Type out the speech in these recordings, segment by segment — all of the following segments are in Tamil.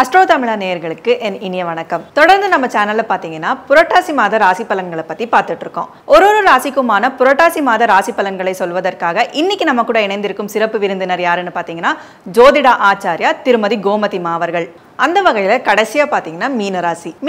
அஸ்ட்ரோ தமிழா நேயர்களுக்கு என் இனிய வணக்கம். தொடர்ந்து நம்ம சேனல்ல பாத்தீங்கன்னா புரட்டாசி மாத ராசி பலன்களை பத்தி பார்த்துட்டு இருக்கோம். ஒரு ராசிக்குமான புரட்டாசி மாத ராசி பலன்களை சொல்வதற்காக இன்னைக்கு நம்ம கூட இணைந்திருக்கும் சிறப்பு விருந்தினர் யாருன்னு பாத்தீங்கன்னா ஜோதிட ஆச்சாரியா திருமதி கோமதிமா அவர்கள். அந்த வகையில கடைசியா பாத்தீங்கன்னா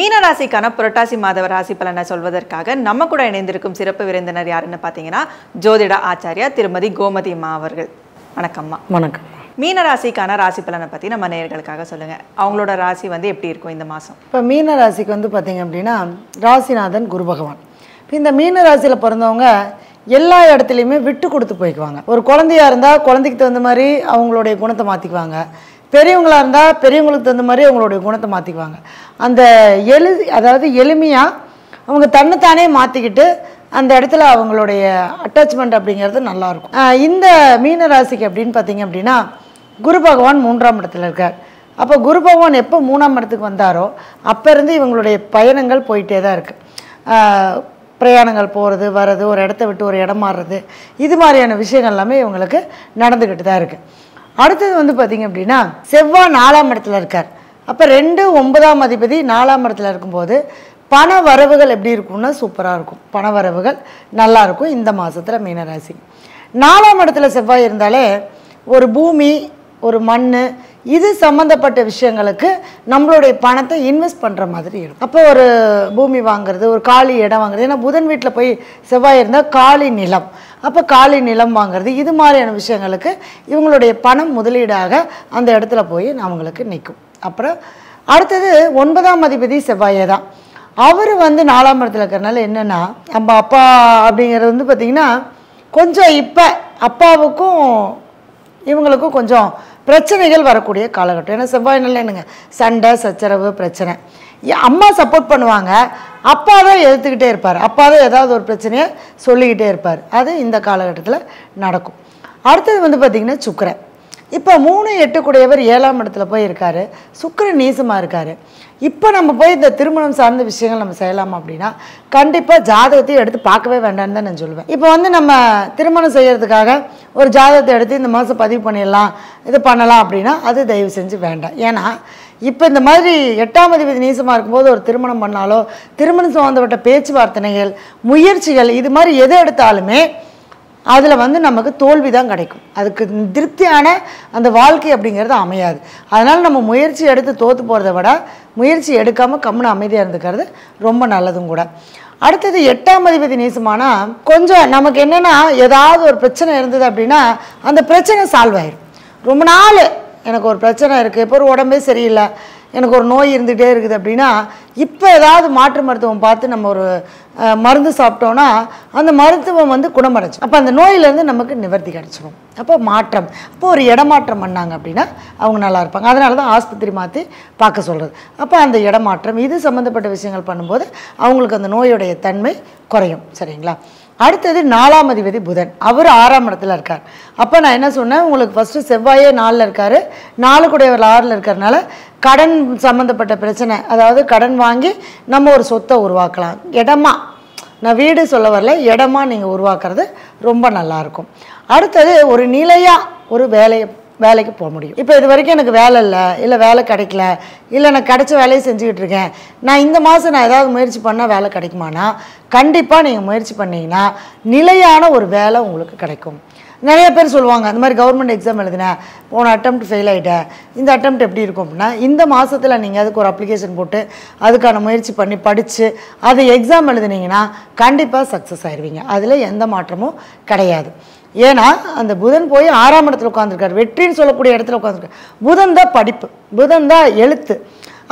மீனராசிக்கான புரட்டாசி மாத ராசி பலனை சொல்வதற்காக நம்ம கூட இணைந்திருக்கும் சிறப்பு விருந்தினர் யாருன்னு பாத்தீங்கன்னா ஜோதிட ஆச்சாரியா திருமதி கோமதிமா அவர்கள். வணக்கம்மா. வணக்கம். மீனராசிக்கான ராசி பலனை பற்றி நம்ம நேயர்களுக்காக சொல்லுங்கள். அவங்களோட ராசி எப்படி இருக்கும் இந்த மாதம்? இப்போ மீன ராசிக்கு பார்த்திங்க அப்படின்னா ராசிநாதன் குரு பகவான். இப்போ இந்த மீன ராசியில் பிறந்தவங்க எல்லா இடத்துலையுமே விட்டு கொடுத்து போய்க்குவாங்க. ஒரு குழந்தையாக இருந்தால் குழந்தைக்கு தகுந்த மாதிரி அவங்களுடைய குணத்தை மாற்றிக்குவாங்க. பெரியவங்களாக இருந்தால் பெரியவங்களுக்கு தகுந்த மாதிரி அவங்களுடைய குணத்தை மாற்றிக்குவாங்க. அந்த அதாவது எளிமையாக அவங்க தன்னைத்தானே மாற்றிக்கிட்டு அந்த இடத்துல அவங்களுடைய அட்டாச்மெண்ட் அப்படிங்கிறது நல்லாயிருக்கும். இந்த மீன ராசிக்கு அப்படின்னு பார்த்திங்க அப்படின்னா குரு பகவான் 3ஆம் இடத்துல இருக்கார். அப்போ குரு பகவான் எப்போ 3ஆம் இடத்துக்கு வந்தாரோ அப்போ இருந்து இவங்களுடைய பயணங்கள் போயிட்டே தான் இருக்குது. பிரயாணங்கள் போகிறது வர்றது, ஒரு இடத்த விட்டு ஒரு இடம் மாறுறது, இது மாதிரியான விஷயங்கள் எல்லாமே இவங்களுக்கு நடந்துக்கிட்டு தான் இருக்குது. அடுத்தது பார்த்திங்க அப்படின்னா செவ்வாய் 4ஆம் இடத்துல இருக்கார். அப்போ 2 9ஆம் அதிபதி 4ஆம் இடத்துல இருக்கும்போது பண வரவுகள் எப்படி இருக்கும்னா சூப்பராக இருக்கும். பண வரவுகள் நல்லாயிருக்கும் இந்த மாதத்தில் மீனராசி. 4ஆம் இடத்துல செவ்வாய் இருந்தாலே ஒரு பூமி, ஒரு மண், இது சம்மந்தப்பட்ட விஷயங்களுக்கு நம்மளுடைய பணத்தை இன்வெஸ்ட் பண்ணுற மாதிரி இருக்கும். அப்போ ஒரு பூமி வாங்குறது, ஒரு காலி இடம் வாங்குறது, ஏன்னா புதன் வீட்டில் போய் செவ்வாய் இருந்தால் காலி நிலம், அப்போ காலி நிலம் வாங்குறது, இது மாதிரியான விஷயங்களுக்கு இவங்களுடைய பணம் முதலீடாக அந்த இடத்துல போய் அவங்களுக்கு நிற்கும். அப்புறம் அடுத்தது 9ஆம் அதிபதி செவ்வாயே தான். அவர் 4ஆம் இடத்துல இருக்கிறனால என்னென்னா நம்ம அப்பா அப்படிங்கிறது பார்த்திங்கன்னா கொஞ்சம் இப்போ அப்பாவுக்கும் இவங்களுக்கும் கொஞ்சம் பிரச்சனைகள் வரக்கூடிய காலகட்டம். ஏன்னா செவ்வாய் நல்ல என்னங்க சண்டை சச்சரவு பிரச்சனை. அம்மா சப்போர்ட் பண்ணுவாங்க, அப்பா தான் எதிர்த்துக்கிட்டே இருப்பார், அப்பா தான் ஏதாவது ஒரு பிரச்சனையை சொல்லிக்கிட்டே இருப்பார். அது இந்த காலகட்டத்தில் நடக்கும். அடுத்தது பார்த்திங்கன்னா சுக்கிரன். இப்போ 3 8 கூடையவர் 7ஆம் இடத்துல போய் இருக்கார். சுக்கிரன் நீசமாக இருக்கார். இப்போ நம்ம போய் இந்த திருமணம் சார்ந்த விஷயங்கள் நம்ம செய்யலாமா அப்படின்னா கண்டிப்பாக ஜாதகத்தையும் எடுத்து பார்க்கவே வேண்டாம்னு தான் நான் சொல்லுவேன். இப்போ நம்ம திருமணம் செய்கிறதுக்காக ஒரு ஜாதகத்தை எடுத்து இந்த மாதம் பதிவு பண்ணிடலாம், இது பண்ணலாம் அப்படின்னா அது தயவு செஞ்சு வேண்டாம். ஏன்னா இப்போ இந்த மாதிரி 8ஆம் அதிபதி நீசமாக இருக்கும்போது ஒரு திருமணம் பண்ணாலோ திருமணம் சம்மந்தப்பட்ட பேச்சுவார்த்தைகள் முயற்சிகள் இது மாதிரி எது எடுத்தாலுமே அதில் நமக்கு தோல்வி தான் கிடைக்கும். அதுக்கு திருப்தியான அந்த வாழ்க்கை அப்படிங்கிறது அமையாது. அதனால் நம்ம முயற்சி எடுத்து தோற்று போகிறத விட முயற்சி எடுக்காமல் கம்முன்னு அமைதியாக இருந்துக்கிறது ரொம்ப நல்லதும் கூட. அடுத்தது 8ஆம் அதிபதி நீசமானால் கொஞ்சம் நமக்கு என்னென்னா ஏதாவது ஒரு பிரச்சனை இருந்தது அப்படின்னா அந்த பிரச்சனை சால்வ் ஆகிடும். ரொம்ப நாள் எனக்கு ஒரு பிரச்சனை இருக்குது, இப்போ ஒரு உடம்பே சரியில்லை, எனக்கு ஒரு நோய் இருந்துகிட்டே இருக்குது அப்படின்னா இப்போ ஏதாவது மாற்று மருத்துவம் பார்த்து நம்ம ஒரு மருந்து சாப்பிட்டோன்னா அந்த மருத்துவம் குணமடைச்சு அப்போ அந்த நோயிலேருந்து நமக்கு நிவர்த்தி கிடச்சிடும். அப்போ மாற்றம், அப்போ ஒரு இடமாற்றம் பண்ணாங்க அப்படின்னா அவங்க நல்லா இருப்பாங்க. அதனால தான் ஆஸ்பத்திரி மாற்றி பார்க்க சொல்கிறது. அப்போ அந்த இடமாற்றம் இது சம்மந்தப்பட்ட விஷயங்கள் பண்ணும்போது அவங்களுக்கு அந்த நோயுடைய தன்மை குறையும். சரிங்களா? அடுத்தது 4ஆம் அதிபதி புதன். அவர் 6ஆம் இடத்துல இருக்கார். அப்போ நான் என்ன சொன்னேன், உங்களுக்கு ஃபஸ்ட்டு செவ்வாயே 4ல் இருக்கார், 4 கூடையவர் 6ல் இருக்கிறனால கடன் சம்மந்தப்பட்ட பிரச்சனை, அதாவது கடன் வாங்கி நம்ம ஒரு சொத்தை உருவாக்கலாம். இடமா, நான் வீடு சொல்ல வரல, இடமா நீங்கள் உருவாக்குறது ரொம்ப நல்லாயிருக்கும். அடுத்தது ஒரு நிலையாக ஒரு வேலைக்கு போக முடியும். இப்போ இது வரைக்கும் எனக்கு வேலை இல்லை வேலை கிடைக்கல, இல்லை நான் கிடைச்ச வேலையை செஞ்சுக்கிட்டு இருக்கேன், நான் இந்த மாதம் நான் ஏதாவது முயற்சி பண்ணால் வேலை கிடைக்குமானா கண்டிப்பாக நீங்கள் முயற்சி பண்ணிங்கன்னா நிலையான ஒரு வேலை உங்களுக்கு கிடைக்கும். நிறைய பேர் சொல்லுவாங்க அந்த மாதிரி கவர்மெண்ட் எக்ஸாம் எழுதினேன், போன அட்டெம்ப்ட் ஃபெயில் ஆகிட்டேன், இந்த அட்டெம்ப்ட் எப்படி இருக்கும் அப்படின்னா இந்த மாதத்தில் நீங்கள் அதுக்கு ஒரு அப்ளிகேஷன் போட்டு அதுக்கான முயற்சி பண்ணி படித்து அது எக்ஸாம் எழுதுனீங்கன்னா கண்டிப்பாக சக்ஸஸ் ஆயிடுவீங்க. அதில் எந்த மாற்றமும் கிடையாது. ஏன்னா அந்த புதன் போய் 6ஆம் இடத்துல உட்காந்துருக்காரு, வெற்றின்னு சொல்லக்கூடிய இடத்துல உட்காந்துருக்காரு. புதன் தான் படிப்பு, புதன் தான் எழுத்து.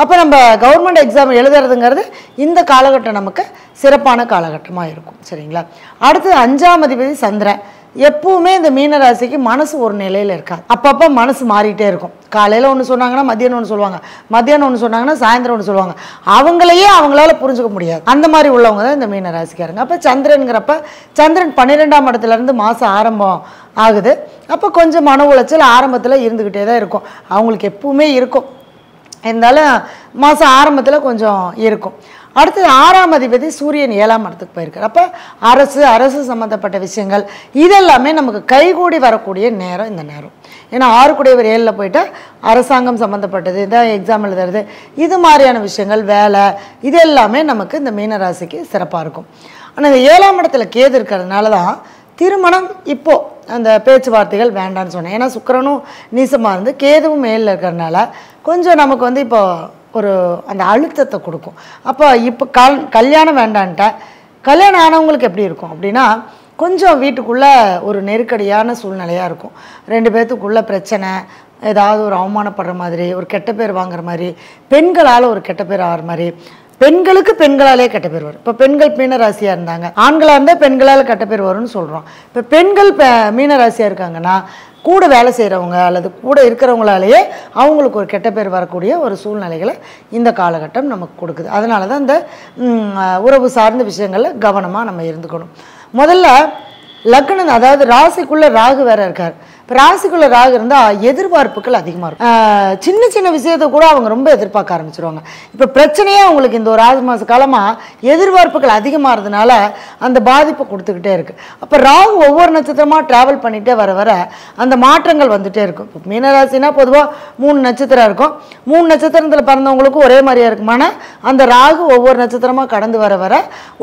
அப்போ நம்ம கவர்மெண்ட் எக்ஸாம் எழுதுறதுங்கிறது இந்த காலகட்டம் நமக்கு சிறப்பான காலகட்டமாக இருக்கும். சரிங்களா? அடுத்தது 5ஆம் அதிபதி சந்திரன். எப்பவுமே இந்த மீனராசிக்கு மனசு ஒரு நிலையில் இருக்காது, அப்பப்போ மனசு மாறிட்டே இருக்கும். காலையில் ஒன்று சொன்னாங்கன்னா மத்தியானம் ஒன்று சொல்லுவாங்க, மத்தியானம் ஒன்று சொன்னாங்கன்னா சாயந்தரம் ஒன்று சொல்லுவாங்க. அவங்களையே அவங்களால புரிஞ்சுக்க முடியாது. அந்த மாதிரி உள்ளவங்க தான் இந்த மீனராசிக்காரங்க. அப்போ சந்திரனுங்கிறப்ப சந்திரன் 12ஆம் இடத்துலேருந்து மாதம் ஆரம்பம் ஆகுது. அப்போ கொஞ்சம் மன உளைச்சல் ஆரம்பத்தில் இருந்துக்கிட்டே தான் இருக்கும், அவங்களுக்கு எப்பவுமே இருக்கும். இருந்தாலும் மாதம் ஆரம்பத்தில் கொஞ்சம் இருக்கும். அடுத்தது 6ஆம் அதிபதி சூரியன் 7ஆம் இடத்துக்கு போயிருக்கார். அப்போ அரசு சம்மந்தப்பட்ட விஷயங்கள் இதெல்லாமே நமக்கு கைகூடி வரக்கூடிய நேரம் இந்த நேரம். ஏன்னா 6 கூடையவர் 7ல் போயிட்டு அரசாங்கம் சம்மந்தப்பட்டது, இந்த எக்ஸாம் எழுதுறது, இது மாதிரியான விஷயங்கள், வேலை, இது எல்லாமே நமக்கு இந்த மீனராசிக்கு சிறப்பாக இருக்கும். ஆனால் இந்த 7ஆம் இடத்துல கேது இருக்கிறதுனால தான் திருமணம் இப்போது அந்த பேச்சுவார்த்தைகள் வேண்டான்னு சொன்னேன். ஏன்னா சுக்கிரனும் நீசமாக இருந்து கேதுவும் மேலில் இருக்கிறதுனால கொஞ்சம் நமக்கு வந்து இப்போ ஒரு அந்த அழுத்தத்தை கொடுக்கும். அப்போ இப்போ கல்யாணம் வேண்டான்ட்டா கல்யாணம் ஆனவங்களுக்கு எப்படி இருக்கும் அப்படின்னா கொஞ்சம் வீட்டுக்குள்ளே ஒரு நெருக்கடியான சூழ்நிலையாக இருக்கும். 2 பேர்த்துக்குள்ளே பிரச்சனை, ஏதாவது ஒரு அவமானப்படுற மாதிரி, ஒரு கெட்ட பேர் வாங்குற மாதிரி, பெண்களால் ஒரு கெட்ட பேர் ஆகிற மாதிரி, பெண்களுக்கு பெண்களாலே கெட்ட பேர் வரும். இப்போ பெண்கள் மீனராசியாக இருந்தாங்க, ஆண்களாக இருந்தால் பெண்களால் கெட்ட பேர் வரும்னு சொல்கிறோம். இப்போ பெண்கள் மீனராசியாக இருக்காங்கன்னா கூட வேலை செய்கிறவங்க அல்லது கூட இருக்கிறவங்களாலேயே அவங்களுக்கு ஒரு கெட்ட பேர் வரக்கூடிய ஒரு சூழ்நிலைகளை இந்த காலகட்டம் நமக்கு கொடுக்குது. அதனால தான் இந்த உறவு சார்ந்த விஷயங்களில் கவனமாக நம்ம இருந்துக்கணும். முதல்ல லக்னம், அதாவது ராசிக்குள்ளே ராகு வேற இருக்கார். இப்போ ராசிக்குள்ளே ராகு இருந்தால் எதிர்பார்ப்புகள் அதிகமாக இருக்கும். சின்ன சின்ன விஷயத்தை கூட அவங்க ரொம்ப எதிர்பார்க்க ஆரம்பிச்சிருவாங்க. இப்போ பிரச்சனையே அவங்களுக்கு இந்த ஒரு 6 மாத காலமாக எதிர்பார்ப்புகள் அதிகமாகிறதுனால அந்த பாதிப்பை கொடுத்துக்கிட்டே இருக்குது. அப்போ ராகு ஒவ்வொரு நட்சத்திரமாக ட்ராவல் பண்ணிகிட்டே வர வர அந்த மாற்றங்கள் வந்துகிட்டே இருக்கும். இப்போ மீனராசினா பொதுவாக 3 நட்சத்திரம் இருக்கும். 3 நட்சத்திரத்தில் பிறந்தவங்களுக்கும் ஒரே மாதிரியாக இருக்குமானா அந்த ராகு ஒவ்வொரு நட்சத்திரமாக கடந்து வர வர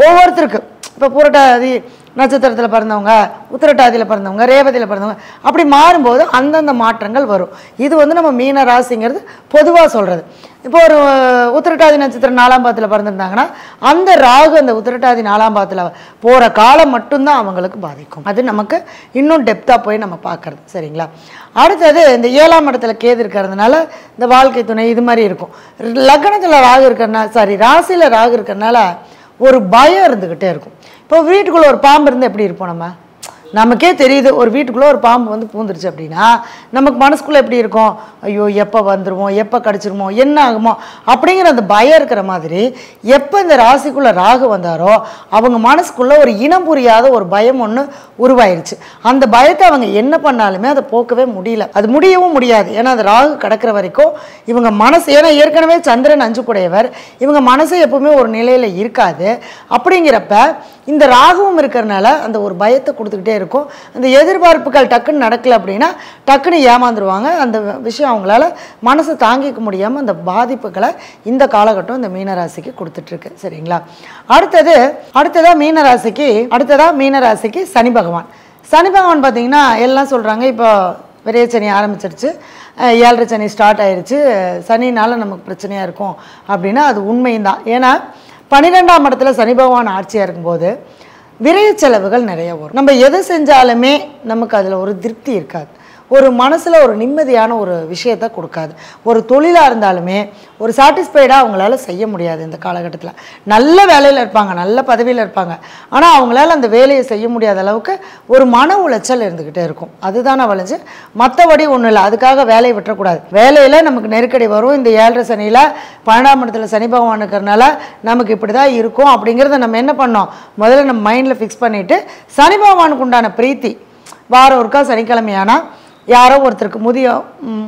ஒவ்வொருத்தருக்கு, இப்போ புரட்டாதி நட்சத்திரத்தில் பிறந்தவங்க, உத்திரட்டாதியில் பிறந்தவங்க, ரேவதியில் பிறந்தவங்க, அப்படி மாறும்போது அந்தந்த மாற்றங்கள் வரும். இது வந்து நம்ம மீன ராசிங்கிறது பொதுவாக சொல்கிறது. இப்போ ஒரு உத்திரட்டாதி நட்சத்திரம் 4ஆம் பாதத்தில் பிறந்திருந்தாங்கன்னா அந்த ராகு அந்த உத்திரட்டாதி 4ஆம் பாதத்தில் போகிற காலம் மட்டும்தான் அவங்களுக்கு பாதிக்கும். அது நமக்கு இன்னும் டெப்த்தாக போய் நம்ம பார்க்குறது. சரிங்களா? அடுத்தது இந்த 7ஆம் இடத்துல கேது இருக்கிறதுனால இந்த வாழ்க்கை துணை இது மாதிரி இருக்கும். லக்னத்தில் ராகு இருக்கிறதுனால, ராசியில் ராகு இருக்கிறதுனால ஒரு பயம் இருந்துக்கிட்டே இருக்கும். இப்போ வீட்டுக்குள்ளே ஒரு பாம்பு இருந்து எப்படி இருப்போம்? நமக்கே தெரியுது ஒரு வீட்டுக்குள்ளே ஒரு பாம்பு வந்து பூந்துருச்சு அப்படின்னா நமக்கு மனசுக்குள்ளே எப்படி இருக்கும்? ஐயோ எப்போ வந்துடுமோ, எப்போ கடிச்சிருமோ, என்ன ஆகுமோ அப்படிங்கிற அந்த பயம் இருக்கிற மாதிரி எப்போ இந்த ராசிக்குள்ளே ராகு வந்தாரோ அவங்க மனசுக்குள்ளே ஒரு இனம் புரியாத ஒரு பயம் ஒன்று உருவாயிருச்சு. அந்த பயத்தை அவங்க என்ன பண்ணாலுமே அதை போக்கவே முடியல, அது முடியவும் முடியாது. ஏன்னா அந்த ராகு கிடக்கிற வரைக்கும் இவங்க மனசு, ஏன்னா ஏற்கனவே சந்திரன் 5 கூடையவர், இவங்க மனசு எப்பவுமே ஒரு நிலையில் இருக்காது. அப்படிங்கிறப்ப இந்த ராகுவும் இருக்கிறனால அந்த ஒரு பயத்தை கொடுத்துக்கிட்டே இருக்கும். அந்த எதிர்பார்ப்புகள் டக்குன்னு நடக்கலை அப்படின்னா டக்குன்னு ஏமாந்துருவாங்க. அந்த விஷயம் அவங்களால மனசை தாங்கிக்க முடியாமல் அந்த பாதிப்புகளை இந்த காலகட்டம் இந்த மீனராசிக்கு கொடுத்துட்ருக்கு. சரிங்களா? அடுத்ததாக மீனராசிக்கு சனி பகவான். சனி பகவான் பார்த்தீங்கன்னா எல்லாம் சொல்கிறாங்க இப்போ விரைய சனி ஆரம்பிச்சிருச்சு, 7.5 சனி ஸ்டார்ட் ஆயிடுச்சு, சனினால் நமக்கு பிரச்சனையாக இருக்கும் அப்படின்னா அது உண்மையும் தான். ஏன்னா 12ஆம் இடத்துல சனி பகவான் ஆட்சியாக இருக்கும்போது விரைய செலவுகள் நிறைய வரும். நம்ம எது செஞ்சாலுமே நமக்கு அதில் ஒரு திருப்தி இருக்காது, ஒரு மனசில் ஒரு நிம்மதியான ஒரு விஷயத்தை கொடுக்காது. ஒரு தொழிலாக இருந்தாலுமே ஒரு சாட்டிஸ்ஃபைடாக அவங்களால செய்ய முடியாது. இந்த காலகட்டத்தில் நல்ல வேலையில் இருப்பாங்க, நல்ல பதவியில் இருப்பாங்க, ஆனால் அவங்களால அந்த வேலையை செய்ய முடியாத அளவுக்கு ஒரு மன உளைச்சல் இருந்துக்கிட்டே இருக்கும். அதுதானே வளைஞ்சு, மற்றபடி ஒன்றும் இல்லை. அதுக்காக வேலையை விட்டுறக்கூடாது. வேலையில் நமக்கு நெருக்கடி வரும். இந்த 7.5 சனியில் 12ஆம் இடத்துல சனி பகவான் இருக்கிறதுனால நமக்கு இப்படி தான் இருக்கும் அப்படிங்கிறத நம்ம என்ன பண்ணோம், முதல்ல நம்ம மைண்டில் ஃபிக்ஸ் பண்ணிவிட்டு சனி பகவானுக்கு உண்டான பிரீத்தி வாரம் ஒருக்கா சனிக்கிழமையானா யாரோ ஒருத்தருக்கு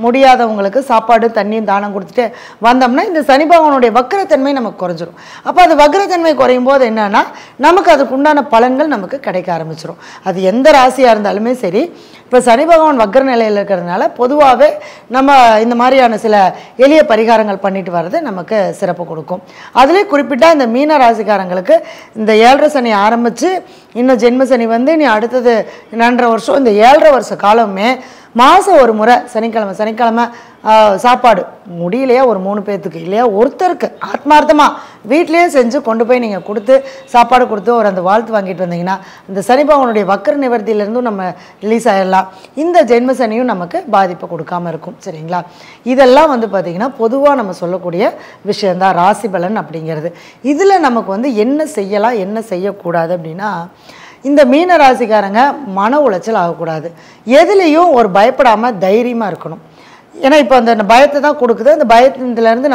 முடியாதவங்களுக்கு சாப்பாடு தண்ணியும் தானம் கொடுத்துட்டு வந்தோம்னா இந்த சனி பகவானுடைய வக்ரத்தன்மை நமக்கு குறைஞ்சிரும். அப்போ அது வக்ரத்தன்மை குறையும் போது என்னன்னா நமக்கு அதுக்கு உண்டான பலன்கள் நமக்கு கிடைக்க ஆரம்பிச்சிடும். அது எந்த ராசியாக இருந்தாலுமே சரி. இப்போ சனி பகவான் வக்ர நிலையில் இருக்கிறதுனால பொதுவாகவே நம்ம இந்த மாதிரியான சில எளிய பரிகாரங்கள் பண்ணிட்டு வர்றது நமக்கு சிறப்பு கொடுக்கும். அதிலே குறிப்பிட்டால் இந்த மீன ராசிக்காரங்களுக்கு இந்த 7.5 சனி ஆரம்பித்து இன்னும் ஜென்ம சனி வந்து நீ அடுத்தது 2.5 வருஷம், இந்த 7.5 வருஷ காலமே மாதம் ஒரு முறை சனிக்கிழமை சாப்பாடு முடியலையா ஒரு 3 பேர்த்துக்கு இல்லையா ஒருத்தருக்கு ஆத்மார்த்தமாக வீட்டிலேயே செஞ்சு கொண்டு போய் நீங்கள் கொடுத்து சாப்பாடு கொடுத்து ஒரு அந்த வாழ்த்து வாங்கிட்டு வந்தீங்கன்னா இந்த சனி பகவானுடைய வக்கர நிவர்த்தியிலேருந்தும் நம்ம ரிலீஸ் ஆகிடலாம். இந்த ஜென்ம சனியும் நமக்கு பாதிப்பை கொடுக்காமல் இருக்கும். சரிங்களா? இதெல்லாம் வந்து பார்த்திங்கன்னா பொதுவாக நம்ம சொல்லக்கூடிய விஷயந்தான் ராசி பலன் அப்படிங்கிறது. இதில் நமக்கு வந்து என்ன செய்யலாம் என்ன செய்யக்கூடாது அப்படின்னா இந்த மீன ராசிக்காரங்க மன உளைச்சல் ஆகக்கூடாது, எதுலேயும் ஒரு பயப்படாமல் தைரியமாக இருக்கணும். ஏன்னா இப்போ அந்த பயத்தை தான் கொடுக்குது. அந்த பயத்திலேருந்து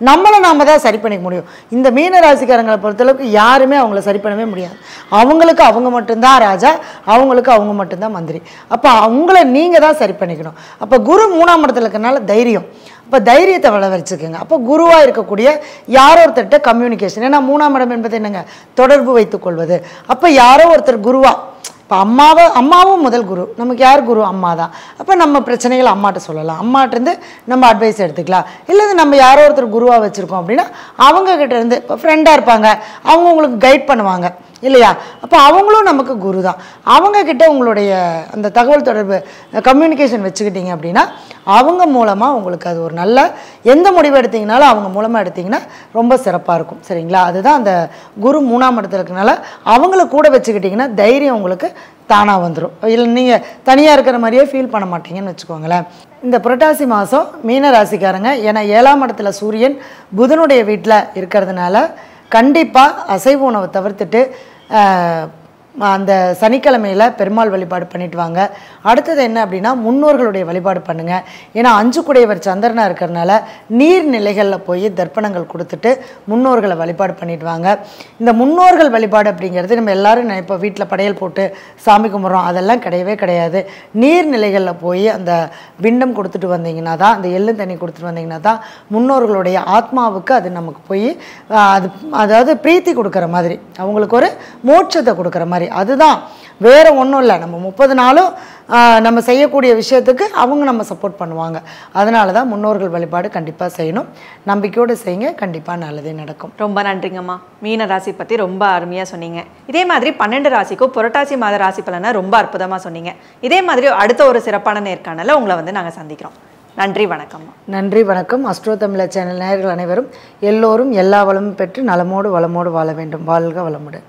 நம்மளை நாம் தான் சரி பண்ணிக்க முடியும். இந்த மீன ராசிக்காரங்களை பொறுத்தளவுக்கு யாருமே அவங்கள சரி பண்ணவே முடியாது. அவங்களுக்கு அவங்க மட்டும்தான் ராஜா, அவங்களுக்கு அவங்க மட்டும்தான் மந்திரி. அப்போ அவங்கள நீங்கள் தான் சரி பண்ணிக்கணும். அப்போ குரு 3ஆம் இடத்துல இருக்கிறனால தைரியம், அப்போ தைரியத்தை வளர்ச்சிக்குங்க. அப்போ குருவாக இருக்கக்கூடிய யாரோ ஒருத்தர்கிட்ட கம்யூனிகேஷன், ஏன்னா 3ஆம் இடம் என்பது என்னங்க, தொடர்பு வைத்துக்கொள்வது. அப்போ யாரோ ஒருத்தர் குருவா இப்போ அம்மாவும் முதல் குரு. நமக்கு யார் குரு? அம்மா தான். அப்போ நம்ம பிரச்சனைகளை அம்மாட்ட சொல்லலாம், அம்மாட்டேருந்து நம்ம அட்வைஸ் எடுத்துக்கலாம். இல்லை நம்ம யாரோ ஒருத்தர் குருவாக வச்சுருக்கோம் அப்படின்னா அவங்கக்கிட்ட இருந்து இப்போ ஃப்ரெண்டாக இருப்பாங்க, அவங்க உங்களுக்கு கைட் பண்ணுவாங்க இல்லையா? அப்போ அவங்களும் நமக்கு குரு தான். அவங்கக்கிட்ட உங்களுடைய அந்த தகவல் தொடர்பு கம்யூனிகேஷன் வச்சுக்கிட்டீங்க அப்படின்னா அவங்க மூலமாக உங்களுக்கு அது ஒரு நல்ல எந்த முடிவு எடுத்தீங்கனாலும் அவங்க மூலமாக எடுத்திங்கன்னா ரொம்ப சிறப்பாக இருக்கும். சரிங்களா? அதுதான் அந்த குரு 3ஆம் இடத்துல இருக்கனால அவங்கள கூட வச்சுக்கிட்டிங்கன்னா தைரியம் உங்களுக்கு தானாக வந்துடும். இல்லை நீங்கள் தனியாக இருக்கிற மாதிரியே ஃபீல் பண்ண மாட்டீங்கன்னு வச்சுக்கோங்களேன். இந்த புரட்டாசி மாதம் மீன ராசிக்காரங்க, ஏன்னா 7ஆம் இடத்துல சூரியன் புதனுடைய வீட்டில் இருக்கிறதுனால கண்டிப்பாக அசைவ உணவை தவிர்த்துட்டு அந்த சனிக்கிழமையில் பெருமாள் வழிபாடு பண்ணிட்டு வாங்க. அடுத்தது என்ன அப்படின்னா முன்னோர்களுடைய வழிபாடு பண்ணுங்கள். ஏன்னா 5 குடையவர் சந்திரனாக இருக்கிறதுனால நீர்நிலைகளில் போய் தர்ப்பணங்கள் கொடுத்துட்டு முன்னோர்களை வழிபாடு பண்ணிட்டு வாங்க. இந்த முன்னோர்கள் வழிபாடு அப்படிங்கிறது நம்ம எல்லோரும் இப்போ வீட்டில் படையல் போட்டு சாமி கும்பிட்றோம், அதெல்லாம் கிடையவே கிடையாது. நீர்நிலைகளில் போய் அந்த பிண்டம் கொடுத்துட்டு வந்தீங்கன்னா தான், அந்த எள்ளு தண்ணி கொடுத்துட்டு வந்தீங்கன்னா தான் முன்னோர்களுடைய ஆத்மாவுக்கு அது நமக்கு போய் அதாவது பிரீத்தி கொடுக்குற மாதிரி, அவங்களுக்கு ஒரு மோட்சத்தை கொடுக்குற மாதிரி. அதுதான், வேற ஒன்றும் இல்லை. நம்ம 30 நாளும் நம்ம செய்யக்கூடிய விஷயத்துக்கு அவங்க நம்ம சப்போர்ட் பண்ணுவாங்க. அதனால தான் முன்னோர்கள் வழிபாடு கண்டிப்பாக செய்யணும். நம்பிக்கையோடு செய்யுங்க, கண்டிப்பாக நல்லதே நடக்கும். ரொம்ப நன்றிங்கம்மா. மீன ராசி பற்றி ரொம்ப அருமையாக சொன்னீங்க. இதே மாதிரி 12 ராசிக்கும் புரட்டாசி மாத ராசி பலனை ரொம்ப அற்புதமாக சொன்னீங்க. இதே மாதிரி அடுத்த ஒரு சிறப்பான நேர்காணல உங்களை நாங்கள் சந்திக்கிறோம். நன்றி, வணக்கம்மா. நன்றி, வணக்கம். அஸ்ட்ரோ தமிழர் சேனல் நேயர்கள் அனைவரும் எல்லோரும் எல்லா வளமும் பெற்று நலமோடு வளமோடு வாழ வேண்டும். வாழ்க வளமுடன்.